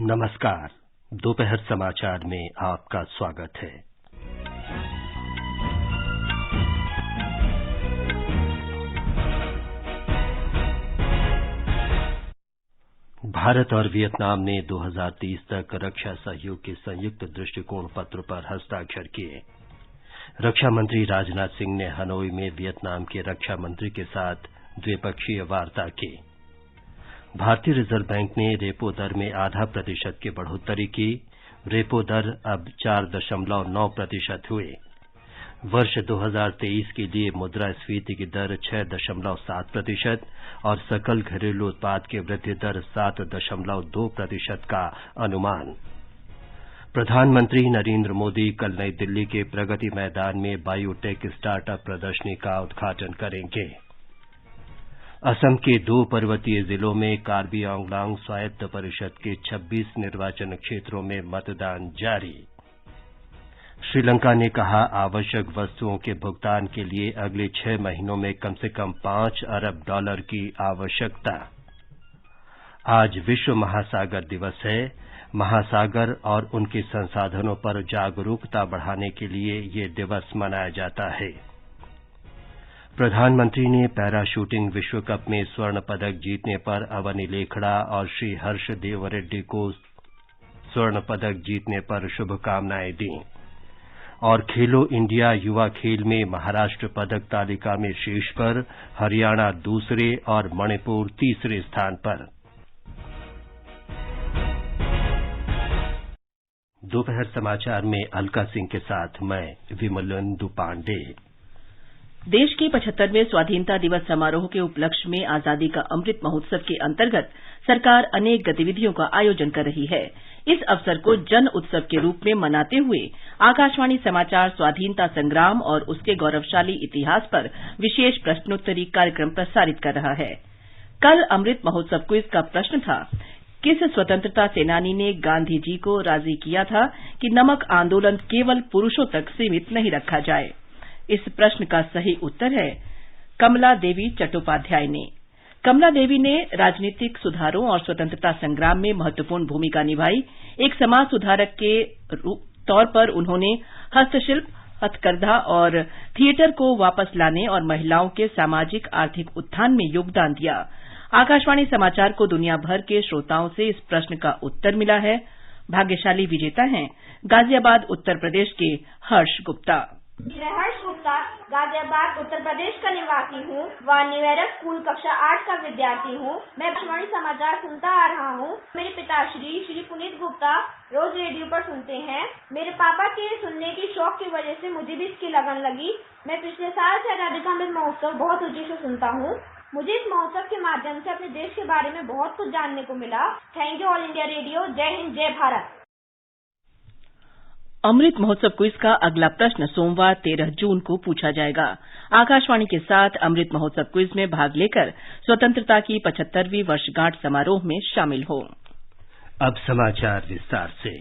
नमस्कार। दोपहर समाचार में आपका स्वागत है। भारत और वियतनाम ने 2030 तक रक्षा सहयोग के संयुक्त दृष्टिकोण पत्र पर हस्ताक्षर किए। रक्षा मंत्री राजनाथ सिंह ने हनोई में वियतनाम के रक्षा मंत्री के साथ द्विपक्षीय वार्ता की। भारतीय रिजर्व बैंक ने रेपो दर में %0.5 की बढ़ोतरी की। रेपो दर अब 4.9% हुए। वर्ष 2023 के लिए मुद्रास्फीति की दर 6.7% और सकल घरेलू उत्पाद की वृद्धि दर 7.2% का अनुमान। प्रधानमंत्री नरेंद्र मोदी कल नई दिल्ली के प्रगति मैदान में बायोटेक स्टार्टअप प्रदर्शनी का उद्घाटन करेंगे। असम के 2 पर्वतीय जिलों में कार्बी आंगलांग स्वायत्त परिषद के 26 निर्वाचन क्षेत्रों में मतदान जारी। श्रीलंका ने कहा, आवश्यक वस्तुओं के भुगतान के लिए अगले 6 महीनों में कम से कम $5 अरब की आवश्यकता। आज विश्व महासागर दिवस है। महासागर और उनके संसाधनों पर जागरूकता बढ़ाने के लिए ये दिवस मनाया जाता है। प्रधानमंत्री ने पैरा शूटिंग विश्व कप में स्वर्ण पदक जीतने पर अवनी लेखड़ा और श्री हर्ष देव रेड्डी को स्वर्ण पदक जीतने पर शुभकामनाएं दी। और खेलो इंडिया युवा खेल में महाराष्ट्र पदक तालिका में शीर्ष पर, हरियाणा दूसरे और मणिपुर तीसरे स्थान पर। दोपहर समाचार में अलका सिंह के साथ मैं विमलेंदु पांडे। देश के 75वें स्वाधीनता दिवस समारोह के उपलक्ष्य में आजादी का अमृत महोत्सव के अंतर्गत सरकार अनेक गतिविधियों का आयोजन कर रही है। इस अवसर को जन उत्सव के रूप में मनाते हुए आकाशवाणी समाचार स्वाधीनता संग्राम और उसके गौरवशाली इतिहास पर विशेष प्रश्नोत्तरी कार्यक्रम प्रसारित कर रहा है। कल अमृत महोत्सव क्विज का प्रश्न था, किस स्वतंत्रता सेनानी ने गांधी जी को राजी किया था कि नमक आंदोलन केवल पुरुषों तक सीमित नहीं रखा जाए? इस प्रश्न का सही उत्तर है कमला देवी चट्टोपाध्याय ने। कमला देवी ने राजनीतिक सुधारों और स्वतंत्रता संग्राम में महत्वपूर्ण भूमिका निभाई। एक समाज सुधारक के तौर पर उन्होंने हस्तशिल्प, हथकरघा और थिएटर को वापस लाने और महिलाओं के सामाजिक आर्थिक उत्थान में योगदान दिया। आकाशवाणी समाचार को दुनिया भर के श्रोताओं से इस प्रश्न का उत्तर मिला है। भाग्यशाली विजेता हैं गाजियाबाद उत्तर प्रदेश के हर्ष गुप्ता। मैं हर्ष गुप्ता गाजियाबाद उत्तर प्रदेश का निवासी हूँ व निवेरक स्कूल कक्षा 8 का विद्यार्थी हूँ। मैं आकाशवाणी समाचार सुनता आ रहा हूँ। मेरे पिताश्री श्री पुनीत गुप्ता रोज रेडियो पर सुनते हैं। मेरे पापा के सुनने की शौक की वजह से मुझे भी इसकी लगन लगी। मैं पिछले साल से आजादी का अमृत महोत्सव बहुत रुचि से सुनता हूँ। मुझे इस महोत्सव के माध्यम से अपने देश के बारे में बहुत कुछ जानने को मिला। Thank you all India radio. जय हिंद, जय भारत। अमृत महोत्सव क्विज का अगला प्रश्न सोमवार 13 जून को पूछा जाएगा। आकाशवाणी के साथ अमृत महोत्सव क्विज में भाग लेकर स्वतंत्रता की 75वीं वर्षगांठ समारोह में शामिल हो। अब समाचार विस्तार से।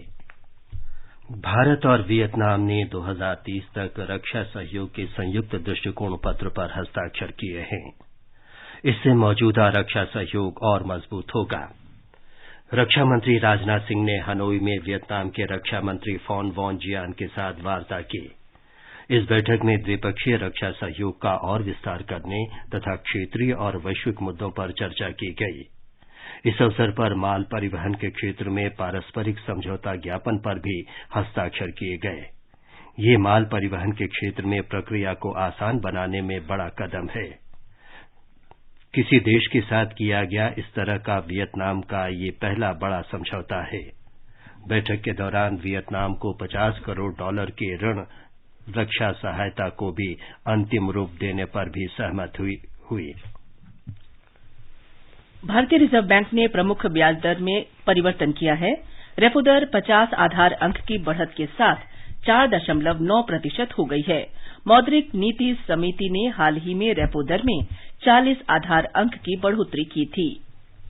भारत और वियतनाम ने 2030 तक रक्षा सहयोग के संयुक्त दृष्टिकोण पत्र पर हस्ताक्षर किए हैं। इससे मौजूदा रक्षा सहयोग और मजबूत होगा। रक्षा मंत्री राजनाथ सिंह ने हनोई में वियतनाम के रक्षा मंत्री फोन वॉन जियान के साथ वार्ता की। इस बैठक में द्विपक्षीय रक्षा सहयोग का और विस्तार करने तथा क्षेत्रीय और वैश्विक मुद्दों पर चर्चा की गई। इस अवसर पर माल परिवहन के क्षेत्र में पारस्परिक समझौता ज्ञापन पर भी हस्ताक्षर किए गए। ये माल परिवहन के क्षेत्र में प्रक्रिया को आसान बनाने में बड़ा कदम है। किसी देश के साथ किया गया इस तरह का वियतनाम का ये पहला बड़ा समझौता है। बैठक के दौरान वियतनाम को $50 करोड़ के ऋण रक्षा सहायता को भी अंतिम रूप देने पर भी सहमत हुई। भारतीय रिजर्व बैंक ने प्रमुख ब्याज दर में परिवर्तन किया है। रेपो दर 50 आधार अंक की बढ़त के साथ 4.9% हो गई है। मौद्रिक नीति समिति ने हाल ही में रेपो दर में 40 आधार अंक की बढ़ोतरी की थी।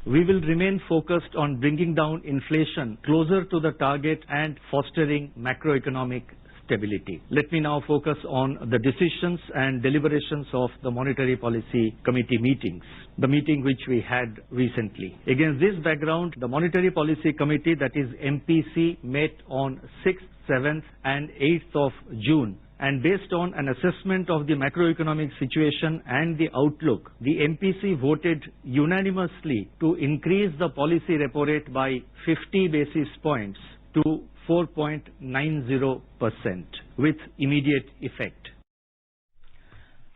We will remain focused on bringing down inflation closer to the target and fostering macroeconomic stability. Let me now focus on the decisions and deliberations of the Monetary Policy Committee meetings, the meeting which we had recently. Against this background, the Monetary Policy Committee, that is MPC, met on 6th, 7th and 8th of June. And based on an assessment of the macroeconomic situation and the outlook, the MPC voted unanimously to increase the policy repo rate by 50 basis points to 4.90% with immediate effect.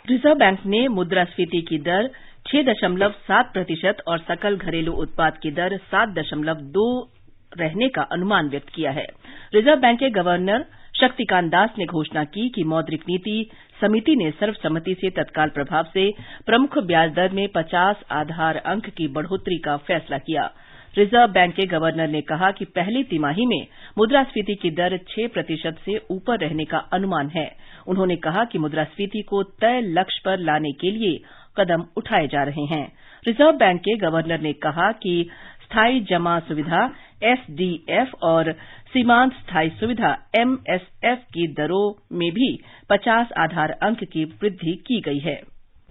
Reserve bank ने मुद्रास्फीति की दर 6.7% और सकल घरेलू उत्पाद की दर 7.2 रहने का अनुमान व्यक्त किया है। रिजर्व बैंक के गवर्नर शक्तिकांत दास ने घोषणा की कि मौद्रिक नीति समिति ने सर्वसम्मति से तत्काल प्रभाव से प्रमुख ब्याज दर में 50 आधार अंक की बढ़ोतरी का फैसला किया। रिजर्व बैंक के गवर्नर ने कहा कि पहली तिमाही में मुद्रास्फीति की दर 6% से ऊपर रहने का अनुमान है। उन्होंने कहा कि मुद्रास्फीति को तय लक्ष्य पर लाने के लिए कदम उठाए जा रहे हैं। रिजर्व बैंक के गवर्नर ने कहा कि स्थायी जमा सुविधा एसडीएफ और सीमांत स्थायी सुविधा एमएसएफ की दरों में भी 50 आधार अंक की वृद्धि की गई है।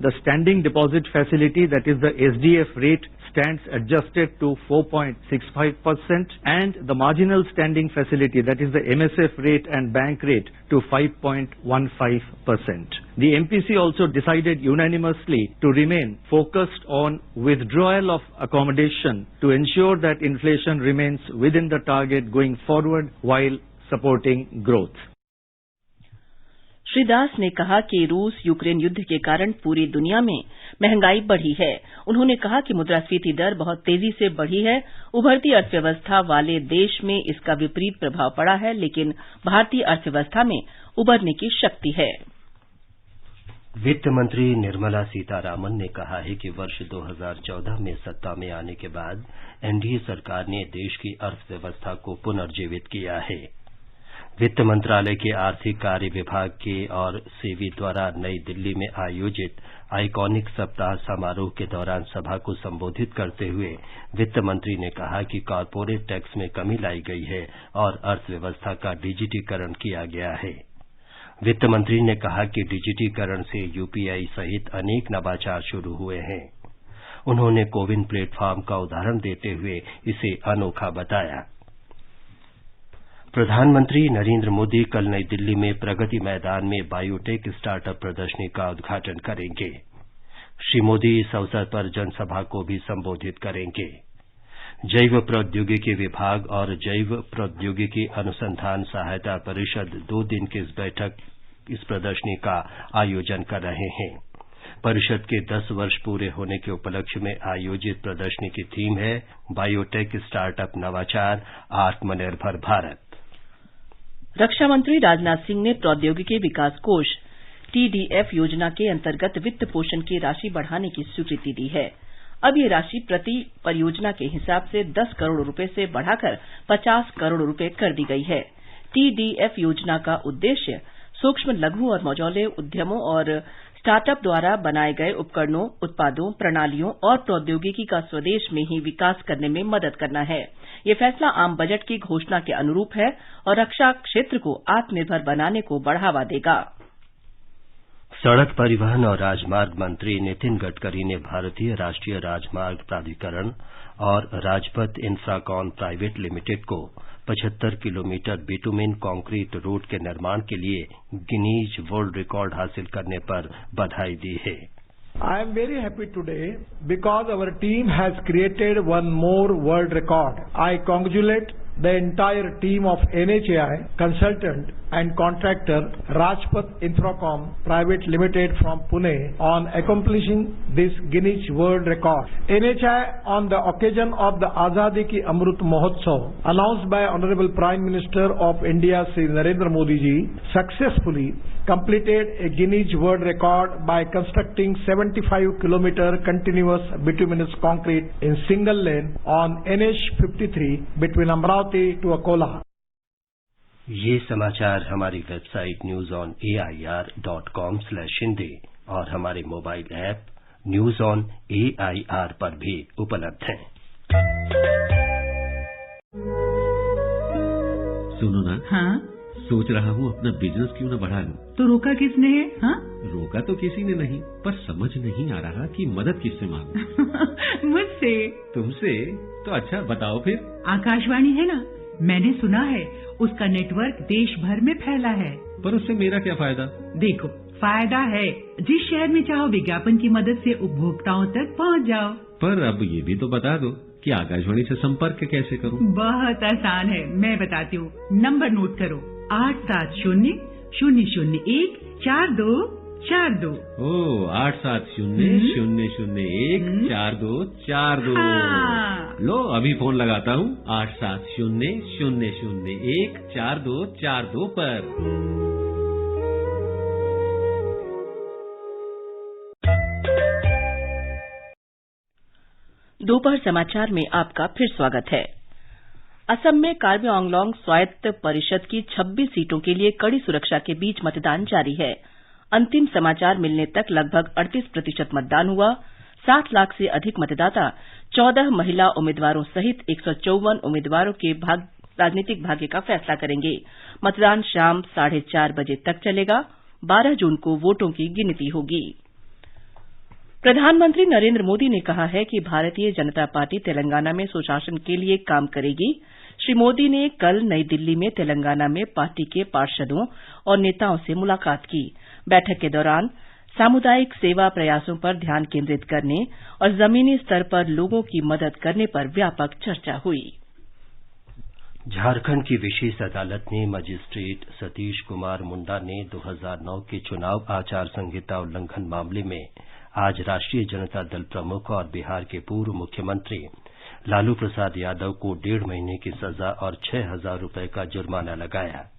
The standing deposit facility, that is the SDF rate, stands adjusted to 4.65% and the marginal standing facility, that is the MSF rate and bank rate, to 5.15%. The MPC also decided unanimously to remain focused on withdrawal of accommodation to ensure that inflation remains within the target going forward while supporting growth. Shri Das ने कहा कि रूस Ukraine युद्ध के कारण पूरी दुनिया में महंगाई बढ़ी है। उन्होंने कहा कि मुद्रास्फीति दर बहुत तेजी से बढ़ी है। उभरती अर्थव्यवस्था वाले देश में इसका विपरीत प्रभाव पड़ा है, लेकिन भारतीय अर्थव्यवस्था में उबरने की शक्ति है। वित्त मंत्री निर्मला सीतारामन ने कहा है कि वर्ष 2014 में सत्ता में आने के बाद एनडीए सरकार ने देश की अर्थव्यवस्था को पुनर्जीवित किया है। वित्त मंत्रालय के आर्थिक कार्य विभाग के और सेबी द्वारा नई दिल्ली में आयोजित आइकॉनिक सप्ताह समारोह के दौरान सभा को संबोधित करते हुए वित्त मंत्री ने कहा कि कॉरपोरेट टैक्स में कमी लाई गई है और अर्थव्यवस्था का डिजिटीकरण किया गया है। वित्त मंत्री ने कहा कि डिजिटीकरण से यूपीआई सहित अनेक नवाचार शुरू हुए हैं। उन्होंने कोविन प्लेटफॉर्म का उदाहरण देते हुए इसे अनोखा बताया। प्रधानमंत्री नरेंद्र मोदी कल नई दिल्ली में प्रगति मैदान में बायोटेक स्टार्टअप प्रदर्शनी का उद्घाटन करेंगे। श्री मोदी इस अवसर पर जनसभा को भी संबोधित करेंगे। जैव प्रौद्योगिकी विभाग और जैव प्रौद्योगिकी अनुसंधान सहायता परिषद 2 दिन की इस प्रदर्शनी का आयोजन कर रहे हैं। परिषद के 10 वर्ष पूरे होने के उपलक्ष्य में आयोजित प्रदर्शनी की थीम है बायोटेक स्टार्टअप नवाचार आत्मनिर्भर भारत। रक्षा मंत्री राजनाथ सिंह ने प्रौद्योगिकी विकास कोष टीडीएफ योजना के अंतर्गत वित्त पोषण की राशि बढ़ाने की स्वीकृति दी है। अब ये राशि प्रति परियोजना के हिसाब से 10 करोड़ रुपए से बढ़ाकर 50 करोड़ रुपए कर दी गई है। टीडीएफ योजना का उद्देश्य सूक्ष्म, लघु और मझौले उद्यमों और स्टार्टअप द्वारा बनाए गए उपकरणों, उत्पादों, प्रणालियों और प्रौद्योगिकी का स्वदेश में ही विकास करने में मदद करना है। ये फैसला आम बजट की घोषणा के अनुरूप है और रक्षा क्षेत्र को आत्मनिर्भर बनाने को बढ़ावा देगा। सड़क परिवहन और राजमार्ग मंत्री नितिन गडकरी ने भारतीय राष्ट्रीय राजमार्ग प्राधिकरण और राजपथ इंफ्राकॉन प्राइवेट लिमिटेड को 75 किलोमीटर बिटुमेन कंक्रीट रोड के निर्माण के लिए गिनीज वर्ल्ड रिकॉर्ड हासिल करने पर बधाई दी है। I am very happy today because our team has created one more world record. I congratulate the entire team of NHAI, consultant and contractor Rajpath Infracom Private Limited from Pune on accomplishing this Guinness World Record. NHAI on the occasion of the Azadi Ki Amrut Mahotsav announced by Honorable Prime Minister of India Shri Narendra Modi ji successfully completed a Guinness World Record by constructing 75 kilometer continuous bituminous concrete in single lane on NH53 between Amravati to Akola. ये समाचार हमारी website newsonair.com/hindi और हमारे mobile app news on AIR पर भी उपलब्ध हैं। सुनो ना, हाँ, सोच रहा हूँ अपना बिजनेस क्यों न बढ़ा लूं। तो रोका किसने है? हाँ? रोका तो किसी ने नहीं, पर समझ नहीं आ रहा कि मदद किससे मांगूं। मुझसे। तुमसे? तो अच्छा बताओ फिर। आकाशवाणी है ना, मैंने सुना है उसका नेटवर्क देश भर में फैला है। पर उससे मेरा क्या फायदा? देखो, फायदा है, जिस शहर में चाहो विज्ञापन की मदद से उपभोक्ताओं तक पहुंच जाओ। पर अब ये भी तो बता दो कि आकाशवाणी से संपर्क कैसे करूं? बहुत आसान है, मैं बताती हूँ। नंबर नोट करो, 870-001-4242। ओ, 870-001-4242। हाँ। लो अभी फोन लगाता हूँ 870-001-4242 पर। दोपहर समाचार में आपका फिर स्वागत है। असम में कार्बी आंगलोंग स्वायत्त परिषद की 26 सीटों के लिए कड़ी सुरक्षा के बीच मतदान जारी है। अंतिम समाचार मिलने तक लगभग 38% मतदान हुआ। 7 लाख से अधिक मतदाता 14 महिला उम्मीदवारों सहित 154 उम्मीदवारों के राजनीतिक भाग्य का फैसला करेंगे। मतदान शाम 4:30 बजे तक चलेगा। 12 जून को वोटों की गिनती होगी। प्रधानमंत्री नरेंद्र मोदी ने कहा है कि भारतीय जनता पार्टी तेलंगाना में सुशासन के लिए काम करेगी। श्री मोदी ने कल नई दिल्ली में तेलंगाना में पार्टी के पार्षदों और नेताओं से मुलाकात की। बैठक के दौरान सामुदायिक सेवा प्रयासों पर ध्यान केंद्रित करने और जमीनी स्तर पर लोगों की मदद करने पर व्यापक चर्चा हुई। झारखंड की विशेष अदालत ने मजिस्ट्रेट सतीश कुमार मुंडा ने 2009 के चुनाव आचार संहिता उल्लंघन मामले में आज राष्ट्रीय जनता दल प्रमुख और बिहार के पूर्व मुख्यमंत्री लालू प्रसाद यादव को 1.5 महीने की सजा और 6,000 रुपये का जुर्माना लगाया।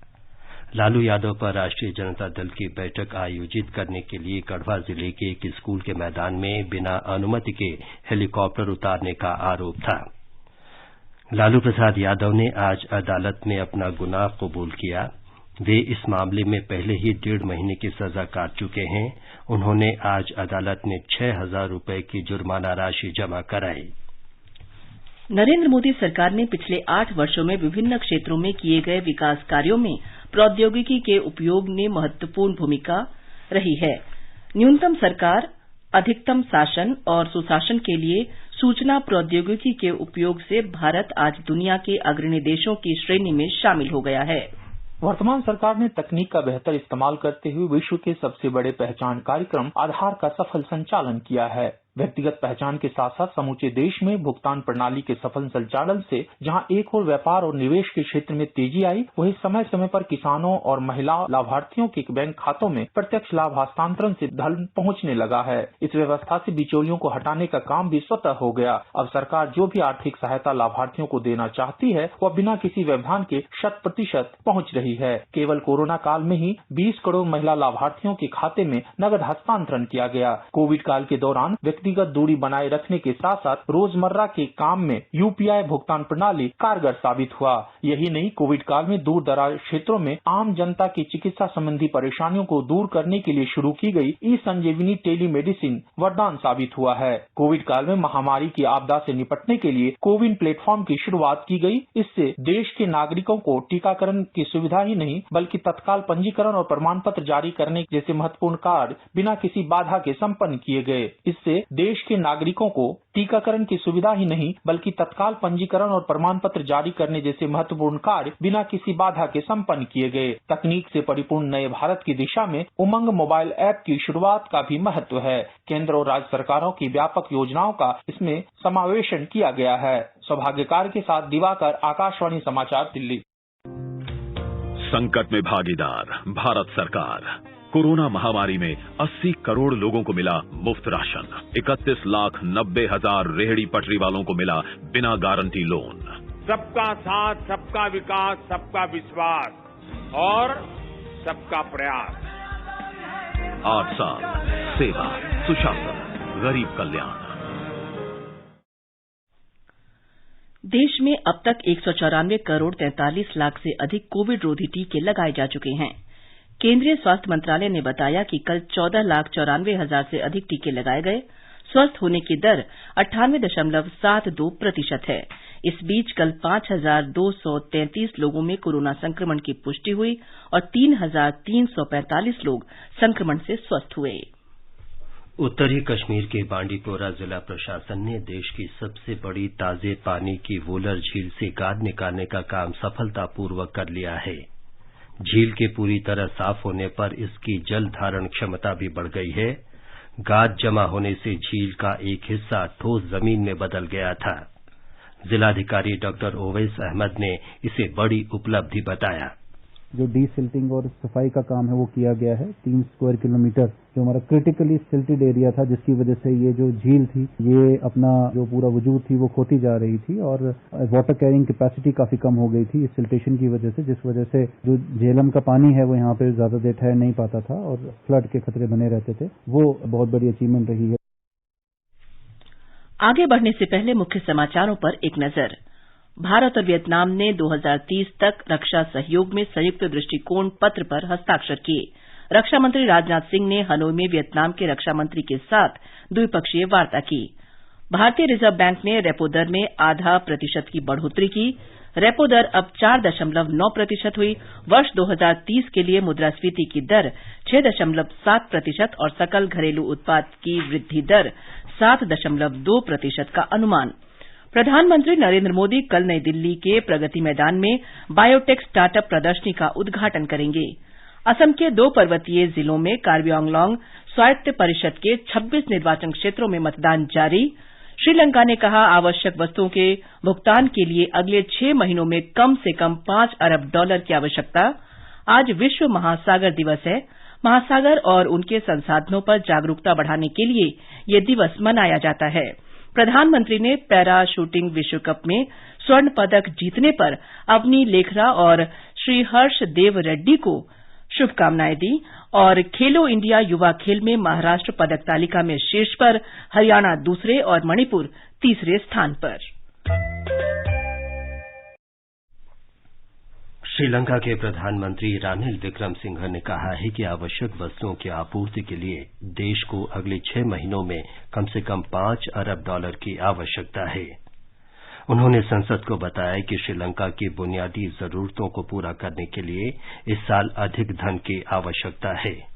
लालू यादव पर राष्ट्रीय जनता दल की बैठक आयोजित करने के लिए गढ़वा जिले के एक स्कूल के मैदान में बिना अनुमति के हेलीकॉप्टर उतारने का आरोप था। लालू प्रसाद यादव ने आज अदालत में अपना गुनाह कबूल किया। वे इस मामले में पहले ही 1.5 महीने की सजा काट चुके हैं। उन्होंने आज अदालत में 6,000 रुपये की जुर्माना राशि जमा कराई। नरेंद्र मोदी सरकार ने पिछले 8 वर्षों में विभिन्न क्षेत्रों में किए गए विकास कार्यों में प्रौद्योगिकी के उपयोग ने महत्वपूर्ण भूमिका रही है। न्यूनतम सरकार, अधिकतम शासन और सुशासन के लिए सूचना प्रौद्योगिकी के उपयोग से भारत आज दुनिया के अग्रणी देशों की श्रेणी में शामिल हो गया है। वर्तमान सरकार ने तकनीक का बेहतर इस्तेमाल करते हुए विश्व के सबसे बड़े पहचान कार्यक्रम आधार का सफल संचालन किया है। व्यक्तिगत पहचान के साथ साथ समूचे देश में भुगतान प्रणाली के सफल संचालन से जहां एक ओर व्यापार और निवेश के क्षेत्र में तेजी आई, वहीं समय समय पर किसानों और महिला लाभार्थियों के बैंक खातों में प्रत्यक्ष लाभ हस्तांतरण से धन पहुंचने लगा है। इस व्यवस्था से बिचौलियों को हटाने का काम भी स्वतः हो गया। अब सरकार जो भी आर्थिक सहायता लाभार्थियों को देना चाहती है वह बिना किसी व्यवधान के 100% पहुंच रही है। केवल कोरोना काल में ही 20 करोड़ महिला लाभार्थियों के खाते में नगद हस्तांतरण किया गया। कोविड काल के दौरान व्यक्तिगत दूरी बनाए रखने के साथ साथ रोजमर्रा के काम में यूपीआई भुगतान प्रणाली कारगर साबित हुआ। यही नहीं, कोविड काल में दूर दराज क्षेत्रों में आम जनता की चिकित्सा संबंधी परेशानियों को दूर करने के लिए शुरू की गई ई संजीवनी टेलीमेडिसिन वरदान साबित हुआ है। कोविड काल में महामारी की आपदा से निपटने के लिए कोविन प्लेटफॉर्म की शुरुआत की गई। इससे देश के नागरिकों को टीकाकरण की सुविधा ही नहीं बल्कि तत्काल पंजीकरण और प्रमाण पत्र जारी करने जैसे महत्वपूर्ण कार्य बिना किसी बाधा के संपन्न किए गए। इससे देश के नागरिकों को टीकाकरण की सुविधा ही नहीं बल्कि तत्काल पंजीकरण और प्रमाण पत्र जारी करने जैसे महत्वपूर्ण कार्य बिना किसी बाधा के संपन्न किए गए। तकनीक से परिपूर्ण नए भारत की दिशा में उमंग मोबाइल ऐप की शुरुआत का भी महत्व है। केंद्र और राज्य सरकारों की व्यापक योजनाओं का इसमें समावेशन किया गया है। सौभाग्यकार के साथ दिवाकर, आकाशवाणी समाचार, दिल्ली। संकट में भागीदार भारत सरकार। कोरोना महामारी में 80 करोड़ लोगों को मिला मुफ्त राशन। 31,90,000 रेहड़ी पटरी वालों को मिला बिना गारंटी लोन। सबका साथ, सबका विकास, सबका विश्वास और सबका प्रयास। 8 साल सेवा, सुशासन, गरीब कल्याण। देश में अब तक 194 करोड़ 43 लाख से अधिक कोविड रोधी टीके लगाए जा चुके हैं। केंद्रीय स्वास्थ्य मंत्रालय ने बताया कि कल 14,94,000 से अधिक टीके लगाए गए। स्वस्थ होने की दर 98.72% है। इस बीच कल 5,233 लोगों में कोरोना संक्रमण की पुष्टि हुई और 3,345 लोग संक्रमण से स्वस्थ हुए। उत्तरी कश्मीर के बांडीपोरा जिला प्रशासन ने देश की सबसे बड़ी ताजे पानी की वूलर झील से गाद निकालने का काम सफलतापूर्वक कर लिया है। झील के पूरी तरह साफ होने पर इसकी जल धारण क्षमता भी बढ़ गई है। गाद जमा होने से झील का एक हिस्सा ठोस जमीन में बदल गया था। जिलाधिकारी डॉक्टर ओवैस अहमद ने इसे बड़ी उपलब्धि बताया। जो डीसिल्टिंग और सफाई का काम है वो किया गया है। 3 स्क्वायर किलोमीटर जो हमारा क्रिटिकली सिल्टेड एरिया था, जिसकी वजह से ये जो झील थी ये अपना जो पूरा वजूद थी वो खोती जा रही थी और वाटर कैरिंग कैपेसिटी काफी कम हो गई थी इस सिल्टेशन की वजह से, जिस वजह से जो झेलम का पानी है वो यहाँ पे ज्यादा देर ठहर नहीं पाता था और फ्लड के खतरे बने रहते थे। वो बहुत बड़ी अचीवमेंट रही है। आगे बढ़ने से पहले मुख्य समाचारों पर एक नजर। भारत और वियतनाम ने 2030 तक रक्षा सहयोग में संयुक्त दृष्टिकोण पत्र पर हस्ताक्षर किए। रक्षा मंत्री राजनाथ सिंह ने हनोई में वियतनाम के रक्षा मंत्री के साथ द्विपक्षीय वार्ता की। भारतीय रिजर्व बैंक ने रेपो दर में 0.5% की बढ़ोतरी की। रेपो दर अब 4.9% हुई। वर्ष 2030 के लिए मुद्रास्फीति की दर 6.7% और सकल घरेलू उत्पाद की वृद्धि दर 7.2% का अनुमान। प्रधानमंत्री नरेंद्र मोदी कल नई दिल्ली के प्रगति मैदान में बायोटेक स्टार्टअप प्रदर्शनी का उद्घाटन करेंगे। असम के 2 पर्वतीय जिलों में कार्बी आंगलोंग स्वायत्त परिषद के 26 निर्वाचन क्षेत्रों में मतदान जारी। श्रीलंका ने कहा आवश्यक वस्तुओं के भुगतान के लिए अगले 6 महीनों में कम से कम $5 अरब की आवश्यकता। आज विश्व महासागर दिवस है। महासागर और उनके संसाधनों पर जागरूकता बढ़ाने के लिए यह दिवस मनाया जाता है। प्रधानमंत्री ने पैरा शूटिंग विश्व कप में स्वर्ण पदक जीतने पर अवनी लेखरा और श्री हर्ष देव रेड्डी को शुभकामनाएं दी और खेलो इंडिया युवा खेल में महाराष्ट्र पदक तालिका में शीर्ष पर, हरियाणा दूसरे और मणिपुर तीसरे स्थान पर। श्रीलंका के प्रधानमंत्री रानिल विक्रमसिंघे ने कहा है कि आवश्यक वस्तुओं की आपूर्ति के लिए देश को अगले 6 महीनों में कम से कम $5 अरब की आवश्यकता है। उन्होंने संसद को बताया कि श्रीलंका की बुनियादी जरूरतों को पूरा करने के लिए इस साल अधिक धन की आवश्यकता है।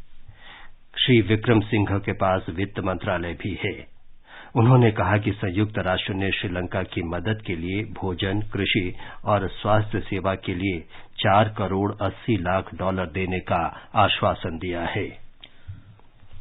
श्री विक्रमसिंघे के पास वित्त मंत्रालय भी है। उन्होंने कहा कि संयुक्त राष्ट्र ने श्रीलंका की मदद के लिए भोजन, कृषि और स्वास्थ्य सेवा के लिए $4 करोड़ 80 लाख देने का आश्वासन दिया है।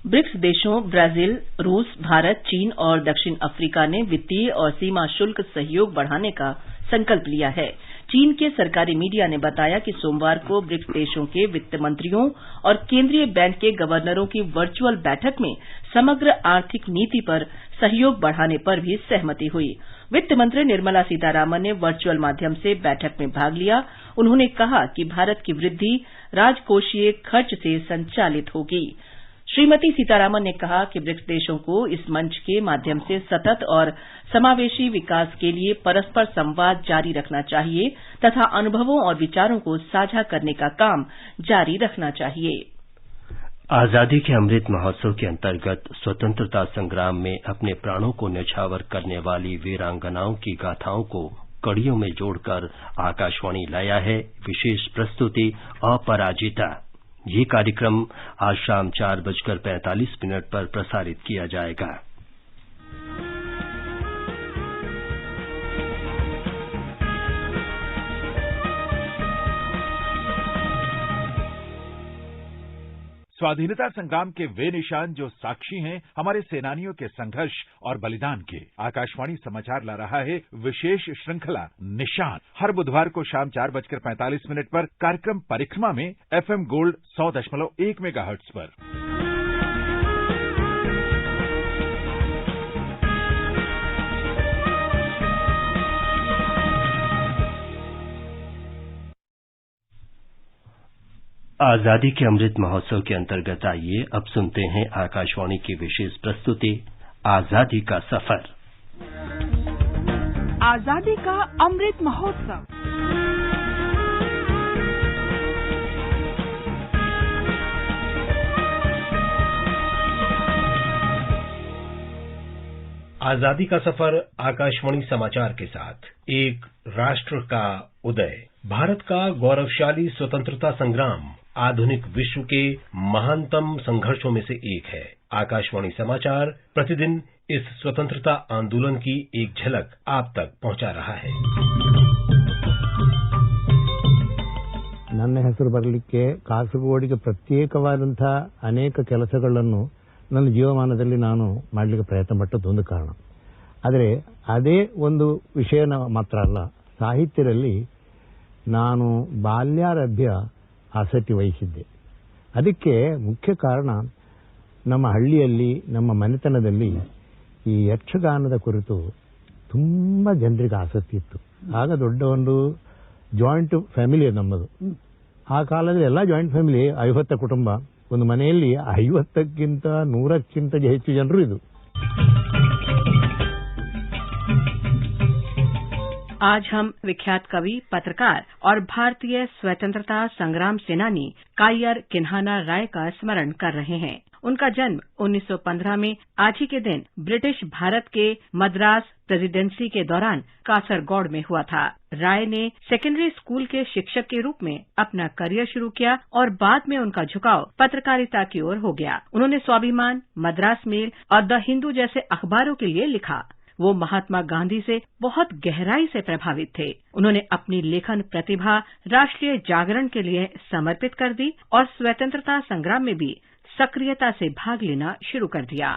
ब्रिक्स देशों ब्राजील, रूस, भारत, चीन और दक्षिण अफ्रीका ने वित्तीय और सीमा शुल्क सहयोग बढ़ाने का संकल्प लिया है। चीन के सरकारी मीडिया ने बताया कि सोमवार को ब्रिक्स देशों के वित्त मंत्रियों और केंद्रीय बैंक के गवर्नरों की वर्चुअल बैठक में समग्र आर्थिक नीति पर सहयोग बढ़ाने पर भी सहमति हुई। वित्त मंत्री निर्मला सीतारामन ने वर्चुअल माध्यम से बैठक में भाग लिया। उन्होंने कहा कि भारत की वृद्धि राजकोषीय खर्च से संचालित होगी। श्रीमती सीतारामन ने कहा कि ब्रिक्स देशों को इस मंच के माध्यम से सतत और समावेशी विकास के लिए परस्पर संवाद जारी रखना चाहिए तथा अनुभवों और विचारों को साझा करने का काम जारी रखना चाहिए। आजादी के अमृत महोत्सव के अंतर्गत स्वतंत्रता संग्राम में अपने प्राणों को न्यौछावर करने वाली वीरांगनाओं की गाथाओं को कड़ियों में जोड़कर आकाशवाणी लाया है विशेष प्रस्तुति अपराजिता। ये कार्यक्रम आज शाम 4:45 पर प्रसारित किया जाएगा। स्वाधीनता संग्राम के वे निशान जो साक्षी हैं हमारे सेनानियों के संघर्ष और बलिदान के। आकाशवाणी समाचार ला रहा है विशेष श्रृंखला निशान। हर बुधवार को शाम 4:45 पर कार्यक्रम परिक्रमा में FM गोल्ड 100.1 मेगाहर्ट्ज पर। आजादी के अमृत महोत्सव के अंतर्गत आइए अब सुनते हैं आकाशवाणी की विशेष प्रस्तुति आजादी का सफर। आजादी का अमृत महोत्सव। आजादी का सफर आकाशवाणी समाचार के साथ एक राष्ट्र का उदय, भारत का गौरवशाली स्वतंत्रता संग्राम आधुनिक विश्व के महानतम संघर्षों में से एक है। आकाशवाणी समाचार प्रतिदिन इस स्वतंत्रता आंदोलन की एक झलक आप तक पहुंचा रहा है। ನನ್ನ ಹೆಸರು ಬರಲಿಕ್ಕೆ ಕಾಸರಗೋಡಿಗೆ ಪ್ರತ್ಯೇಕವಾದಂತಹ ಅನೇಕ ಕೆಲಸಗಳನ್ನು ನನ್ನ ಜೀವಮಾನದಲ್ಲಿ ನಾನು ಮಾಡಲಿಕ್ಕೆ ಪ್ರಯತ್ನ ಪಟ್ಟದ್ದು ಒಂದು ಕಾರಣ. ಆದರೆ ಅದೇ ಒಂದು ವಿಷಯ ಮಾತ್ರ ಅಲ್ಲ, ಸಾಹಿತ್ಯದಲ್ಲಿ ನಾನು ಬಾಲ್ಯಾರಭ್ಯ ಆಸಕ್ತಿ ವಹಿಸಿದ್ದೆ. ಅದಕ್ಕೆ ಮುಖ್ಯ ಕಾರಣ ನಮ್ಮ ಹಳ್ಳಿಯಲ್ಲಿ ನಮ್ಮ ಮನೆತನದಲ್ಲಿ ಈ ಯಕ್ಷಗಾನದ ಕುರಿತು ತುಂಬಾ ಜನರಿಗೆ ಆಸಕ್ತಿ ಇತ್ತು. ಆಗ ದೊಡ್ಡ ಒಂದು ಜಾಯಿಂಟ್ ಫ್ಯಾಮಿಲಿ ನಮ್ಮದು. ಆ ಕಾಲದಲ್ಲಿ ಎಲ್ಲ ಜಾಯಿಂಟ್ ಫ್ಯಾಮಿಲಿ 50 ಕುಟುಂಬ, ಒಂದು ಮನೆಯಲ್ಲಿ 50ಕ್ಕಿಂತ 100ಕ್ಕಿಂತ ಹೆಚ್ಚು ಜನರು ಇದು. आज हम विख्यात कवि, पत्रकार और भारतीय स्वतंत्रता संग्राम सेनानी कायर किन्हाना राय का स्मरण कर रहे हैं। उनका जन्म 1915 में आज ही के दिन ब्रिटिश भारत के मद्रास प्रेसिडेंसी के दौरान कासरगौड़ में हुआ था। राय ने सेकेंडरी स्कूल के शिक्षक के रूप में अपना करियर शुरू किया और बाद में उनका झुकाव पत्रकारिता की ओर हो गया। उन्होंने स्वाभिमान, मद्रास मेल और द हिंदू जैसे अखबारों के लिए लिखा। वो महात्मा गांधी से बहुत गहराई से प्रभावित थे। उन्होंने अपनी लेखन प्रतिभा राष्ट्रीय जागरण के लिए समर्पित कर दी और स्वतंत्रता संग्राम में भी सक्रियता से भाग लेना शुरू कर दिया।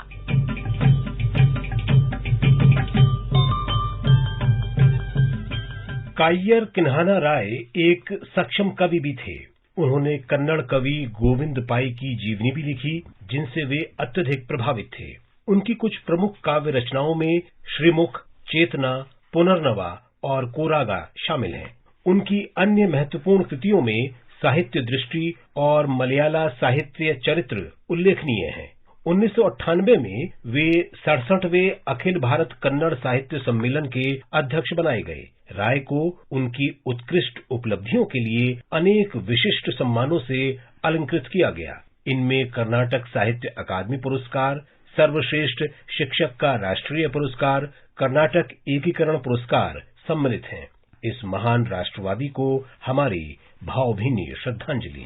कायर किन्हाना राय एक सक्षम कवि भी थे। उन्होंने कन्नड़ कवि गोविंद पाई की जीवनी भी लिखी, जिनसे वे अत्यधिक प्रभावित थे। उनकी कुछ प्रमुख काव्य रचनाओं में श्रीमुख, चेतना, पुनर्नवा और कोरागा शामिल हैं। उनकी अन्य महत्वपूर्ण कृतियों में साहित्य दृष्टि और मलयाला साहित्य चरित्र उल्लेखनीय हैं। 1998 में वे 67वें अखिल भारत कन्नड़ साहित्य सम्मेलन के अध्यक्ष बनाए गए। राय को उनकी उत्कृष्ट उपलब्धियों के लिए अनेक विशिष्ट सम्मानों से अलंकृत किया गया। इनमें कर्नाटक साहित्य अकादमी पुरस्कार, सर्वश्रेष्ठ शिक्षक का राष्ट्रीय पुरस्कार, कर्नाटक एकीकरण पुरस्कार सम्मिलित हैं। इस महान राष्ट्रवादी को हमारी भावभीनी श्रद्धांजलि।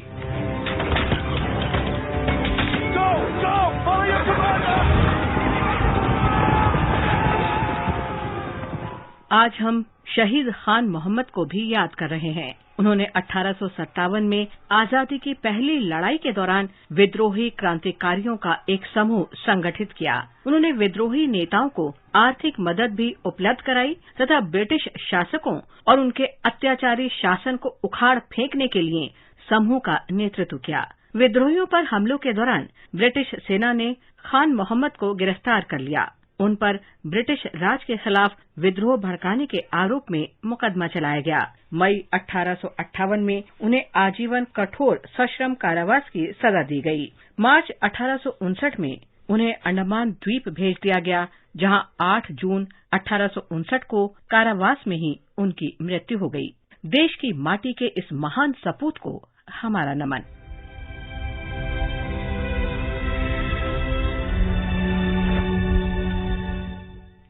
आज हम शहीद खान मोहम्मद को भी याद कर रहे हैं। उन्होंने 1857 में आजादी की पहली लड़ाई के दौरान विद्रोही क्रांतिकारियों का एक समूह संगठित किया। उन्होंने विद्रोही नेताओं को आर्थिक मदद भी उपलब्ध कराई तथा ब्रिटिश शासकों और उनके अत्याचारी शासन को उखाड़ फेंकने के लिए समूह का नेतृत्व किया। विद्रोहियों पर हमलों के दौरान ब्रिटिश सेना ने खान मोहम्मद को गिरफ्तार कर लिया। उन पर ब्रिटिश राज के खिलाफ विद्रोह भड़काने के आरोप में मुकदमा चलाया गया। मई 1858 में उन्हें आजीवन कठोर सश्रम कारावास की सजा दी गई। मार्च 1859 में उन्हें अंडमान द्वीप भेज दिया गया, जहां 8 जून 1859 को कारावास में ही उनकी मृत्यु हो गई। देश की माटी के इस महान सपूत को हमारा नमन।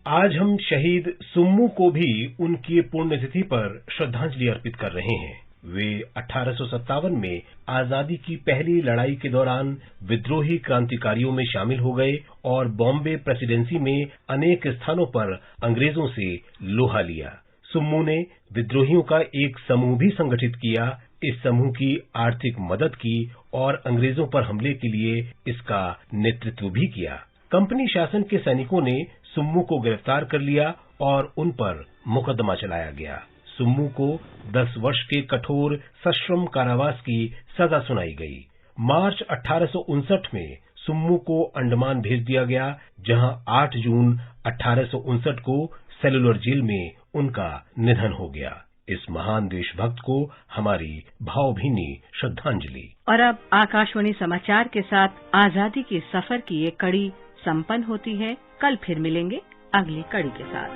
आज हम शहीद सुम्मू को भी उनकी पुण्यतिथि पर श्रद्धांजलि अर्पित कर रहे हैं। वे 1857 में आजादी की पहली लड़ाई के दौरान विद्रोही क्रांतिकारियों में शामिल हो गए और बॉम्बे प्रेसिडेंसी में अनेक स्थानों पर अंग्रेजों से लोहा लिया। सुम्मू ने विद्रोहियों का एक समूह भी संगठित किया, इस समूह की आर्थिक मदद की और अंग्रेजों पर हमले के लिए इसका नेतृत्व भी किया। कंपनी शासन के सैनिकों ने सुम्मू को गिरफ्तार कर लिया और उन पर मुकदमा चलाया गया। सुम्मू को 10 वर्ष के कठोर सश्रम कारावास की सजा सुनाई गई। मार्च 1859 में सुम्मू को अंडमान भेज दिया गया, जहां 8 जून 1859 को सेलुलर जेल में उनका निधन हो गया। इस महान देशभक्त को हमारी भावभीनी श्रद्धांजलि। और अब आकाशवाणी समाचार के साथ आजादी के सफर की ये कड़ी संपन्न होती है। कल फिर मिलेंगे अगली कड़ी के साथ।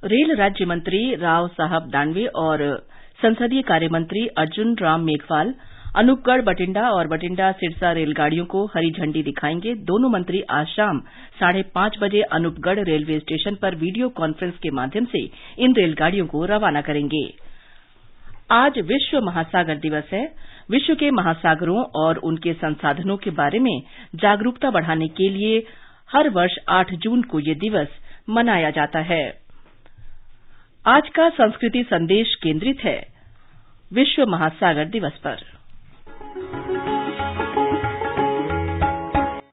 रेल राज्य मंत्री राव साहब दानवे और संसदीय कार्य मंत्री अर्जुन राम मेघवाल अनूपगढ़ बठिंडा और बठिंडा सिरसा रेलगाड़ियों को हरी झंडी दिखाएंगे। दोनों मंत्री आज शाम 5:30 बजे अनूपगढ़ रेलवे स्टेशन पर वीडियो कॉन्फ्रेंस के माध्यम से इन रेलगाड़ियों को रवाना करेंगे। आज विश्व महासागर दिवस है। विश्व के महासागरों और उनके संसाधनों के बारे में जागरूकता बढ़ाने के लिए हर वर्ष 8 जून को ये दिवस मनाया जाता है। आज का संस्कृति संदेश केंद्रित है विश्व महासागर दिवस पर।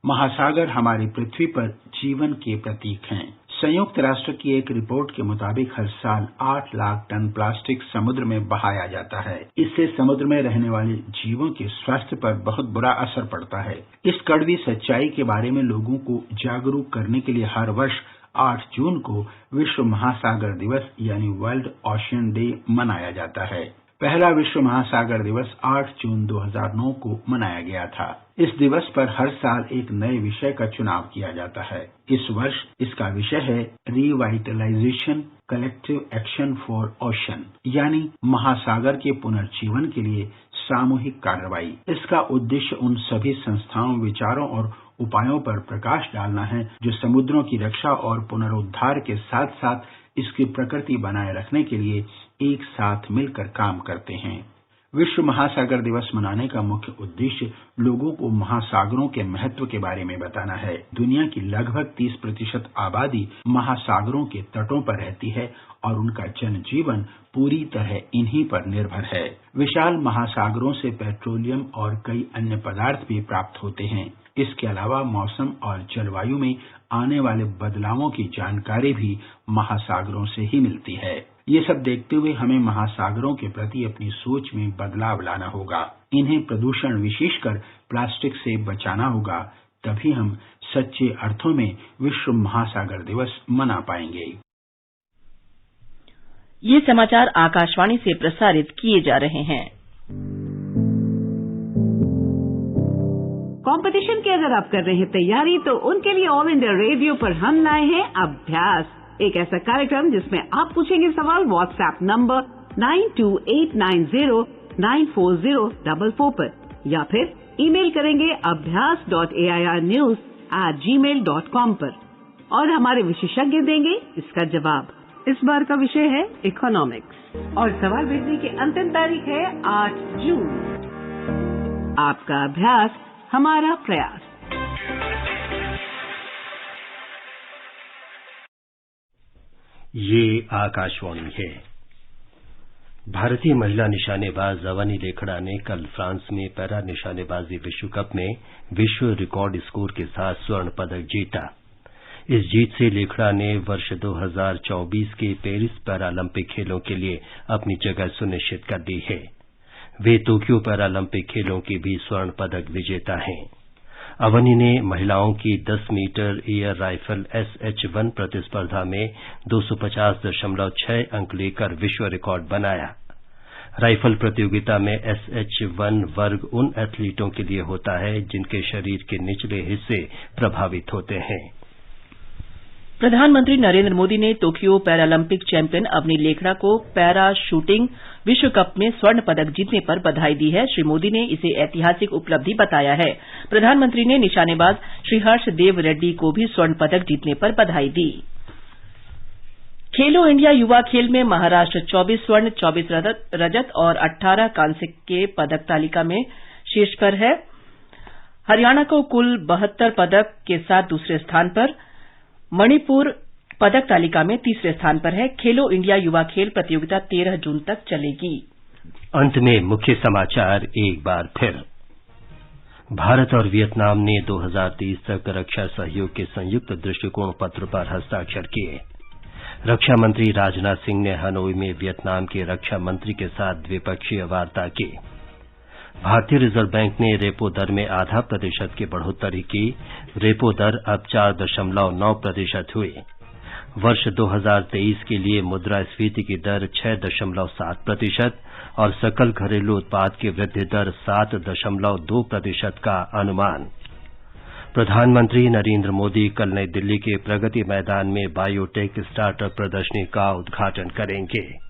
महासागर हमारी पृथ्वी पर जीवन के प्रतीक हैं। संयुक्त राष्ट्र की एक रिपोर्ट के मुताबिक हर साल 8 लाख टन प्लास्टिक समुद्र में बहाया जाता है। इससे समुद्र में रहने वाले जीवों के स्वास्थ्य पर बहुत बुरा असर पड़ता है। इस कड़वी सच्चाई के बारे में लोगों को जागरूक करने के लिए हर वर्ष 8 जून को विश्व महासागर दिवस यानी वर्ल्ड ओशियन डे मनाया जाता है। पहला विश्व महासागर दिवस 8 जून 2009 को मनाया गया था। इस दिवस पर हर साल एक नए विषय का चुनाव किया जाता है। इस वर्ष इसका विषय है revitalisation collective action for ocean, यानी महासागर के पुनर्जीवन के लिए सामूहिक कार्रवाई। इसका उद्देश्य उन सभी संस्थाओं, विचारों और उपायों पर प्रकाश डालना है जो समुद्रों की रक्षा और पुनरुद्धार के साथ साथ इसकी प्रकृति बनाए रखने के लिए एक साथ मिलकर काम करते हैं। विश्व महासागर दिवस मनाने का मुख्य उद्देश्य लोगों को महासागरों के महत्व के बारे में बताना है। दुनिया की लगभग 30% आबादी महासागरों के तटों पर रहती है और उनका जनजीवन पूरी तरह इन्हीं पर निर्भर है। विशाल महासागरों से पेट्रोलियम और कई अन्य पदार्थ भी प्राप्त होते हैं। इसके अलावा मौसम और जलवायु में आने वाले बदलावों की जानकारी भी महासागरों से ही मिलती है। ये सब देखते हुए हमें महासागरों के प्रति अपनी सोच में बदलाव लाना होगा। इन्हें प्रदूषण विशेषकर प्लास्टिक से बचाना होगा, तभी हम सच्चे अर्थों में विश्व महासागर दिवस मना पाएंगे। ये समाचार आकाशवाणी से प्रसारित किए जा रहे हैं। कंपटीशन की अगर आप कर रहे हैं तैयारी, तो उनके लिए ऑल इंडिया रेडियो पर हम लाए हैं अभ्यास, एक ऐसा कार्यक्रम जिसमें आप पूछेंगे सवाल व्हाट्सएप नंबर 9289094044 पर या फिर ईमेल करेंगे abhyas.airnews@gmail.com पर और हमारे विशेषज्ञ देंगे इसका जवाब। इस बार का विषय है इकोनॉमिक्स और सवाल भेजने की अंतिम तारीख है 8 जून। आपका अभ्यास हमारा प्रयास। ये आकाशवाणी है। भारतीय महिला निशानेबाज अवनी लेखड़ा ने कल फ्रांस में पैरा निशानेबाजी विश्व कप में विश्व रिकॉर्ड स्कोर के साथ स्वर्ण पदक जीता। इस जीत से लेखड़ा ने वर्ष 2024 के पेरिस पैरालंपिक खेलों के लिए अपनी जगह सुनिश्चित कर दी है। वे टोक्यो पैरालंपिक खेलों की भी स्वर्ण पदक विजेता हैं। अवनी ने महिलाओं की 10 मीटर एयर राइफल SH-1 प्रतिस्पर्धा में 250.6 अंक लेकर विश्व रिकॉर्ड बनाया। राइफल प्रतियोगिता में SH-1 वर्ग उन एथलीटों के लिए होता है जिनके शरीर के निचले हिस्से प्रभावित होते हैं। प्रधानमंत्री नरेंद्र मोदी ने टोक्यो पैरालंपिक चैंपियन अवनी लेखड़ा को पैरा शूटिंग विश्व कप में स्वर्ण पदक जीतने पर बधाई दी है। श्री मोदी ने इसे ऐतिहासिक उपलब्धि बताया है। प्रधानमंत्री ने निशानेबाज श्री हर्ष देव रेड्डी को भी स्वर्ण पदक जीतने पर बधाई दी। खेलो इंडिया युवा खेल में महाराष्ट्र 24 स्वर्ण, 24 रजत और 18 कांस्य के पदक तालिका में शीर्ष पर है। हरियाणा को कुल 72 पदक के साथ दूसरे स्थान पर, मणिपुर पदक तालिका में तीसरे स्थान पर है। खेलो इंडिया युवा खेल प्रतियोगिता 13 जून तक चलेगी। अंत में मुख्य समाचार एक बार फिर। भारत और वियतनाम ने 2030 तक रक्षा सहयोग के संयुक्त दृष्टिकोण पत्र पर हस्ताक्षर किए। रक्षा मंत्री राजनाथ सिंह ने हनोई में वियतनाम के रक्षा मंत्री के साथ द्विपक्षीय वार्ता की। भारतीय रिजर्व बैंक ने रेपो दर में आधा प्रतिशत की बढ़ोतरी की। रेपो दर अब 4.9% हुई। वर्ष 2023 के लिए मुद्रास्फीति की दर 6.7% और सकल घरेलू उत्पाद की वृद्धि दर 7.2% का अनुमान। प्रधानमंत्री नरेंद्र मोदी कल नई दिल्ली के प्रगति मैदान में बायोटेक स्टार्टअप प्रदर्शनी का उद्घाटन करेंगे।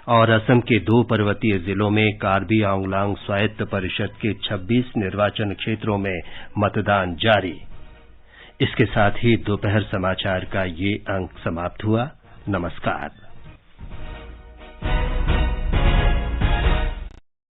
और असम के 2 पर्वतीय जिलों में कार्बी आंगलांग स्वायत्त परिषद के 26 निर्वाचन क्षेत्रों में मतदान जारी। इसके साथ ही दोपहर समाचार का ये अंक समाप्त हुआ। नमस्कार।